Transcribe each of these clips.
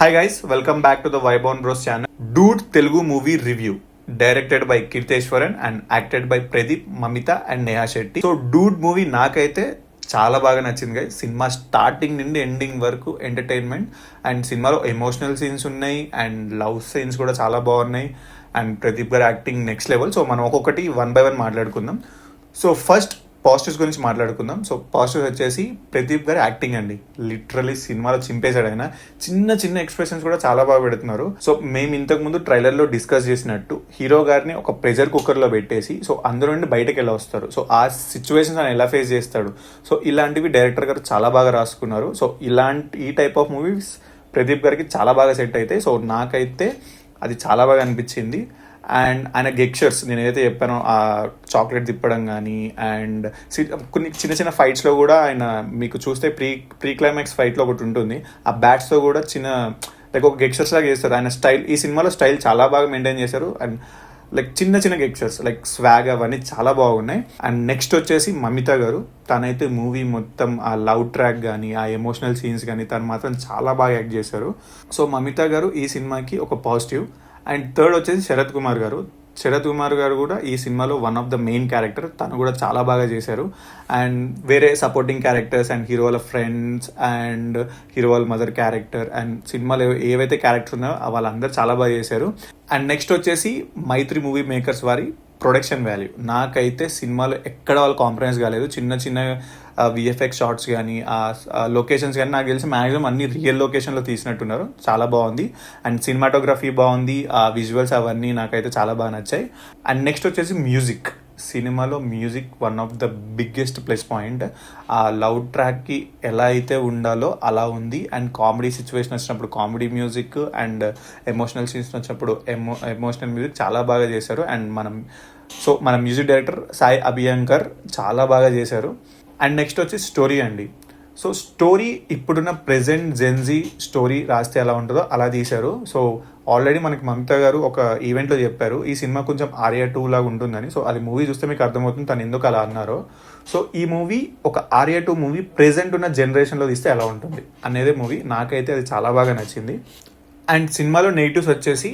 Hi guys, welcome back to the vibe on bros channel. Dude Telugu movie review directed by Keerthiswaran and acted by Pradeep, Mamitha and Neha Shetty. So dude movie నాకైతే చాలా బాగా నచ్చింది గైస్. Cinema starting నుండి ending వరకు entertainment and సినిమాలో emotional scenes ఉన్నాయి and love scenes కూడా చాలా బాగున్నాయి అండ్ ప్రదీప్ గారి యాక్టింగ్ నెక్స్ట్ లెవెల్. సో మనం ఒక్కొక్కటి 1 by 1 మాట్లాడుకుందాం. సో ఫస్ట్ పాజిటివ్స్ గురించి మాట్లాడుకుందాం. సో పాజిటివ్స్ వచ్చేసి ప్రదీప్ గారి యాక్టింగ్ అండి. లిటరలీ సినిమాలో చింపేశాడు ఆయన. చిన్న చిన్న ఎక్స్ప్రెషన్స్ కూడా చాలా బాగా పెడుతున్నారు. సో మేము ఇంతకు ముందు ట్రైలర్లో డిస్కస్ చేసినట్టు హీరో గారిని ఒక ప్రెషర్ కుక్కర్లో పెట్టేసి సో అందులో నుండి బయటకు ఎలా వస్తారు, సో ఆ సిచ్యువేషన్స్ ఆయన ఎలా ఫేస్ చేస్తాడు, సో ఇలాంటివి డైరెక్టర్ గారు చాలా బాగా రాసుకున్నారు. సో ఈ టైప్ ఆఫ్ మూవీస్ ప్రదీప్ గారికి చాలా బాగా సెట్ అవుతాయి. సో నాకైతే అది చాలా బాగా అనిపించింది. అండ్ ఆయన గెక్షర్స్ నేను ఏదైతే చెప్పానో ఆ చాక్లెట్ తిప్పడం కానీ అండ్ కొన్ని చిన్న చిన్న ఫైట్స్లో కూడా ఆయన మీకు చూస్తే ప్రీ క్లైమాక్స్ ఫైట్లో ఒకటి ఉంటుంది, ఆ బ్యాట్స్తో కూడా చిన్న లైక్ ఒక గెక్షర్స్ లాగా చేస్తారు. ఆయన స్టైల్ ఈ సినిమాలో స్టైల్ చాలా బాగా మెయింటైన్ చేశారు. అండ్ లైక్ చిన్న చిన్న గెక్షర్స్ లైక్ స్వాగ్ అవన్నీ చాలా బాగున్నాయి. అండ్ నెక్స్ట్ వచ్చేసి మమిత గారు, తనైతే మూవీ మొత్తం ఆ లవ్ ట్రాక్ కానీ ఆ ఎమోషనల్ సీన్స్ కానీ తను మాత్రం చాలా బాగా యాక్ట్ చేశారు. సో మమిత గారు ఈ సినిమాకి ఒక పాజిటివ్. అండ్ థర్డ్ వచ్చేసి శరత్ కుమార్ గారు కూడా ఈ సినిమాలో one of the main character, తను కూడా చాలా బాగా చేశారు. అండ్ వేరే సపోర్టింగ్ క్యారెక్టర్స్ అండ్ హీరో వాళ్ళ ఫ్రెండ్స్ అండ్ హీరో వాళ్ళ మదర్ క్యారెక్టర్ అండ్ సినిమాలో ఏవైతే క్యారెక్టర్స్ ఉన్నాయో వాళ్ళందరూ చాలా బాగా చేశారు. అండ్ నెక్స్ట్ వచ్చేసి మైత్రి మూవీ మేకర్స్ వారి ప్రొడక్షన్ వాల్యూ. నాకైతే సినిమాలో ఎక్కడ వాళ్ళు కాంప్రమైజ్ కాలేదు. చిన్న చిన్న విఎఫ్ఎక్స్ షార్ట్స్ కానీ ఆ లొకేషన్స్ కానీ నాకు తెలిసి మ్యాక్సిమం అన్ని రియల్ లొకేషన్లో తీసినట్టున్నారు. చాలా బాగుంది. అండ్ సినిమాటోగ్రఫీ బాగుంది, ఆ విజువల్స్ అవన్నీ నాకైతే చాలా బాగా నచ్చాయి. అండ్ నెక్స్ట్ వచ్చేసి మ్యూజిక్. సినిమాలో music one of the biggest plus point. ఆ లవ్ ట్రాక్కి ఎలా అయితే ఉండాలో అలా ఉంది. అండ్ కామెడీ సిచ్యువేషన్ వచ్చినప్పుడు comedy music and emotional scenes వచ్చినప్పుడు ఎమోషనల్ మ్యూజిక్ చాలా బాగా చేశారు. అండ్ మన మ్యూజిక్ డైరెక్టర్ సాయి అభియంకర్ చాలా బాగా చేశారు. అండ్ నెక్స్ట్ వచ్చి స్టోరీ అండి. సో స్టోరీ ఇప్పుడున్న ప్రెజెంట్ జెన్జీ స్టోరీ రాస్తే ఎలా ఉంటుందో అలా తీశారు. సో ఆల్రెడీ మనకి మమతా గారు ఒక ఈవెంట్లో చెప్పారు ఈ సినిమా కొంచెం ఆర్యా 2 లాగా ఉంటుందని. సో అది మూవీ చూస్తే మీకు అర్థమవుతుంది తను ఎందుకు అలా అన్నారో. సో ఈ మూవీ ఒక ఆర్యా 2 మూవీ ప్రెజెంట్ ఉన్న జనరేషన్లో తీస్తే ఎలా ఉంటుంది అనేది మూవీ. నాకైతే అది చాలా బాగా నచ్చింది. అండ్ సినిమాలో నెగిటివ్స్ వచ్చేసి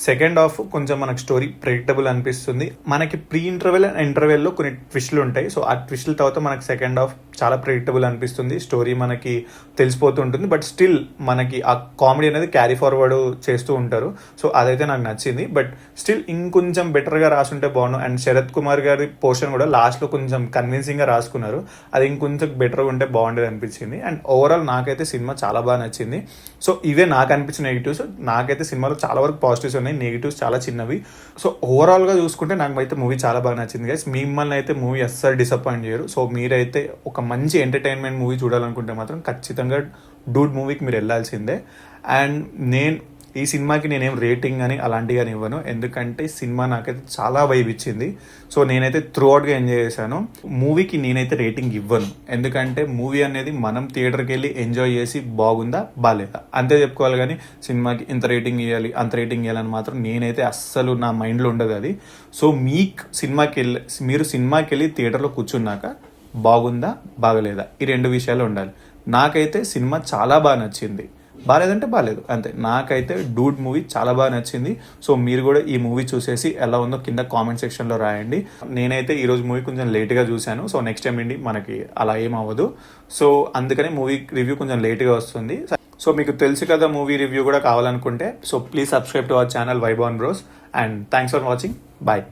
సెకండ్ హాఫ్ కొంచెం మనకు స్టోరీ ప్రెడిక్టబుల్ అనిపిస్తుంది. మనకి ప్రీ ఇంటర్వెల్ అండ్ ఇంటర్వెల్లో కొన్ని ట్విస్టులు ఉంటాయి. సో ఆ ట్విస్టుల తర్వాత మనకి సెకండ్ హాఫ్ చాలా ప్రెడిక్టబుల్ అనిపిస్తుంది. స్టోరీ మనకి తెలిసిపోతూ ఉంటుంది. బట్ స్టిల్ మనకి ఆ కామెడీ అనేది క్యారీ ఫార్వర్డ్ చేస్తూ ఉంటారు. సో అదైతే నాకు నచ్చింది. బట్ స్టిల్ ఇంకొంచెం బెటర్గా రాసుంటే బాగుండు. అండ్ శరత్ కుమార్ గారి పోర్షన్ కూడా లాస్ట్లో కొంచెం కన్విన్సింగ్గా రాసుకున్నారు. అది ఇంకొంచెం బెటర్గా ఉంటే బాగుండేది అనిపించింది. అండ్ ఓవరాల్ నాకైతే సినిమా చాలా బాగా నచ్చింది. సో ఇవే నాకు అనిపించిన నెగిటివ్స్. నాకైతే సినిమాలో చాలా వరకు పాజిటివ్స్ ఉన్నాయి, నెగిటివ్స్ చాలా చిన్నవి. సో ఓవరాల్గా చూసుకుంటే నాకు అయితే మూవీ చాలా బాగా నచ్చింది గైస్. మిమ్మల్ని అయితే మూవీ అస్సలు డిసప్పాయింట్ చేయరు. సో మీరైతే ఒక మంచి ఎంటర్టైన్మెంట్ మూవీ చూడాలనుకుంటే మాత్రం ఖచ్చితంగా డూడ్ మూవీకి మీరు వెళ్ళాల్సిందే. అండ్ ఈ సినిమాకి నేనేం రేటింగ్ అని అలాంటిగా ఇవ్వను, ఎందుకంటే సినిమా నాకైతే చాలా వైబ్ ఇచ్చింది. సో నేనైతే త్రూ అవుట్గా ఎంజాయ్ చేశాను. మూవీకి నేనైతే రేటింగ్ ఇవ్వను, ఎందుకంటే మూవీ అనేది మనం థియేటర్కి వెళ్ళి ఎంజాయ్ చేసి బాగుందా బాగాలేదా అంతే చెప్పుకోవాలి. కానీ సినిమాకి ఇంత రేటింగ్ ఇవ్వాలి అంత రేటింగ్ ఇవ్వాలని మాత్రం నేనైతే అస్సలు నా మైండ్లో ఉండదు అది. సో మీరు సినిమాకి వెళ్ళి థియేటర్లో కూర్చున్నాక బాగుందా బాగలేదా ఈ 2 విషయాలు ఉండాలి. నాకైతే సినిమా చాలా బాగా నచ్చింది, బాగాలేదంటే బాగాలేదు అంతే. నాకైతే డూడ్ మూవీ చాలా బాగా నచ్చింది. సో మీరు కూడా ఈ మూవీ చూసేసి ఎలా ఉందో కింద కామెంట్ సెక్షన్లో రాయండి. నేనైతే ఈరోజు మూవీ కొంచెం లేట్గా చూశాను. సో నెక్స్ట్ టైం ఏంటి మనకి అలా ఏం అవ్వదు. సో అందుకని మూవీ రివ్యూ కొంచెం లేట్గా వస్తుంది. సో మీకు తెలుసు కదా మూవీ రివ్యూ కూడా కావాలనుకుంటే so please subscribe to our channel vibe on bros. And thanks for watching. Bye.